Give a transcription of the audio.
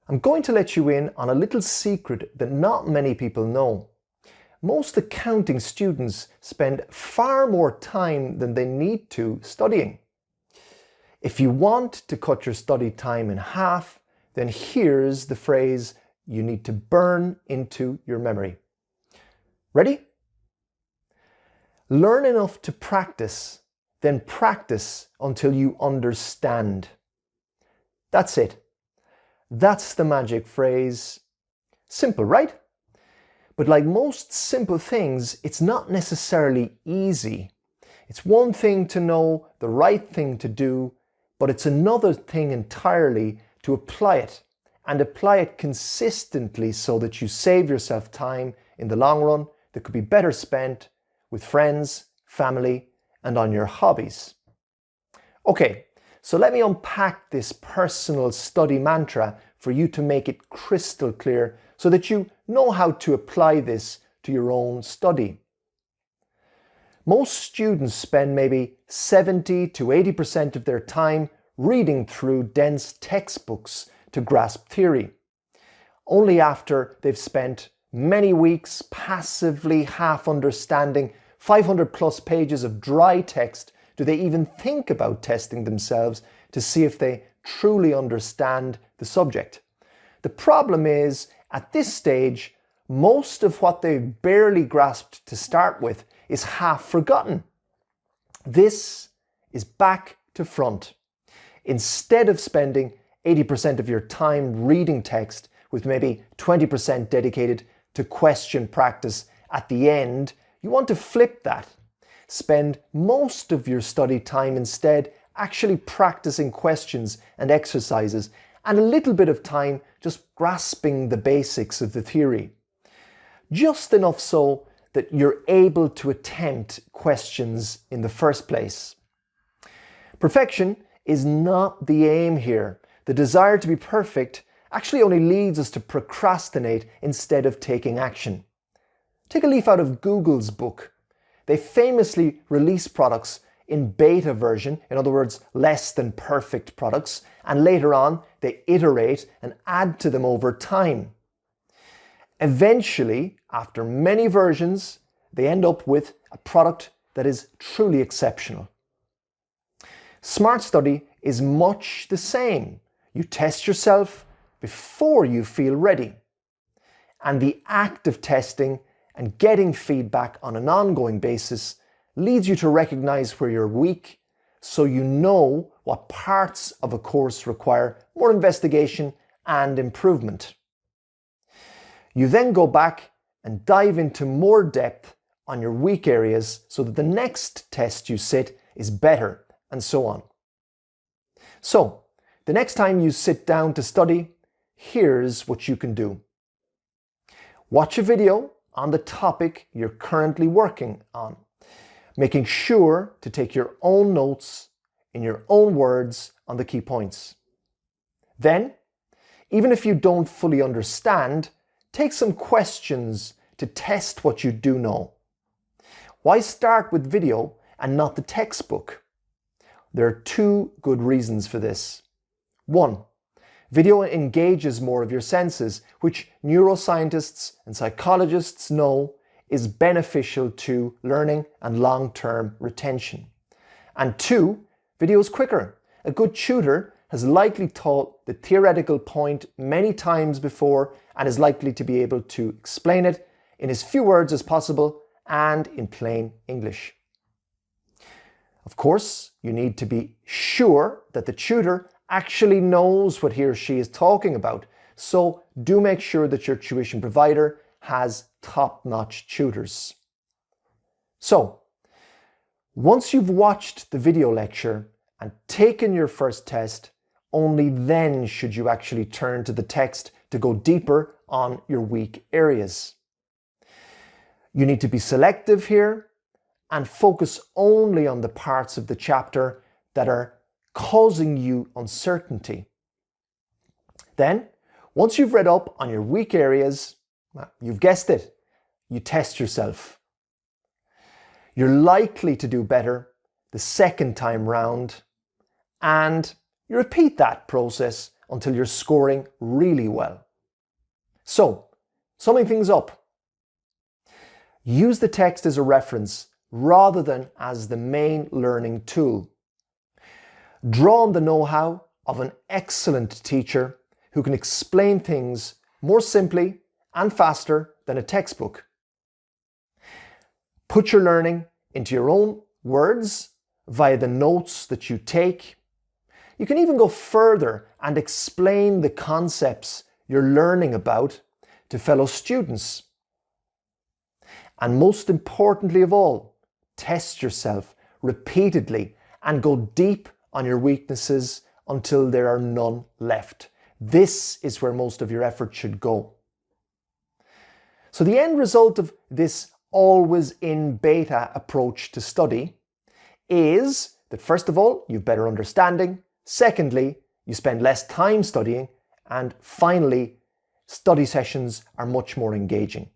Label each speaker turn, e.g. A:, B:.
A: I'm going to let you in on a little secret that not many people know. Most accounting students spend far more time than they need to studying. If you want to cut your study time in half, then here's the phrase you need to burn into your memory. Ready? Learn enough to practice, then practice until you understand. That's it. That's the magic phrase. Simple, right? But like most simple things, it's not necessarily easy. It's one thing to know the right thing to do, but it's another thing entirely to apply it, and apply it consistently so that you save yourself time in the long run that could be better spent with friends, family, and on your hobbies. Okay, so let me unpack this personal study mantra for you to make it crystal clear so that you know how to apply this to your own study. Most students spend maybe 70 to 80% of their time reading through dense textbooks to grasp theory. Only after they've spent many weeks passively half understanding 500 plus pages of dry text do they even think about testing themselves to see if they truly understand the subject. The problem is, at this stage, most of what they've barely grasped to start with is half forgotten. This is back to front. Instead of spending 80% of your time reading text with maybe 20% dedicated to question practice at the end, you want to flip that. Spend most of your study time instead actually practicing questions and exercises, and a little bit of time just grasping the basics of the theory. Just enough so that you're able to attempt questions in the first place. Perfection is not the aim here. The desire to be perfect actually only leads us to procrastinate instead of taking action. Take a leaf out of Google's book. They famously release products in beta version, in other words, less than perfect products, and later on they iterate and add to them over time. Eventually, after many versions, they end up with a product that is truly exceptional. Smart study is much the same. You test yourself before you feel ready. And the act of testing and getting feedback on an ongoing basis leads you to recognize where you're weak, so you know what parts of a course require more investigation and improvement. You then go back and dive into more depth on your weak areas so that the next test you sit is better, and so on. So, the next time you sit down to study, here's what you can do. Watch a video on the topic you're currently working on, making sure to take your own notes in your own words on the key points. Then, even if you don't fully understand, take some questions to test what you do know. Why start with video and not the textbook? There are two good reasons for this. One, video engages more of your senses, which neuroscientists and psychologists know is beneficial to learning and long-term retention. And two, video is quicker. A good tutor has likely taught the theoretical point many times before and is likely to be able to explain it in as few words as possible and in plain English. Of course, you need to be sure that the tutor actually knows what he or she is talking about, so do make sure that your tuition provider has top-notch tutors. So, once you've watched the video lecture and taken your first test, only then should you actually turn to the text to go deeper on your weak areas. You need to be selective here and focus only on the parts of the chapter that are causing you uncertainty. Then, once you've read up on your weak areas, you've guessed it, you test yourself. You're likely to do better the second time round, and you repeat that process until you're scoring really well. So, summing things up, use the text as a reference rather than as the main learning tool. Draw on the know-how of an excellent teacher who can explain things more simply and faster than a textbook. Put your learning into your own words via the notes that you take. You can even go further and explain the concepts you're learning about to fellow students. And most importantly of all, test yourself repeatedly and go deep on your weaknesses until there are none left. This is where most of your effort should go. So the end result of this always in beta approach to study is that first of all, you've better understanding. Secondly, you spend less time studying. And finally, study sessions are much more engaging.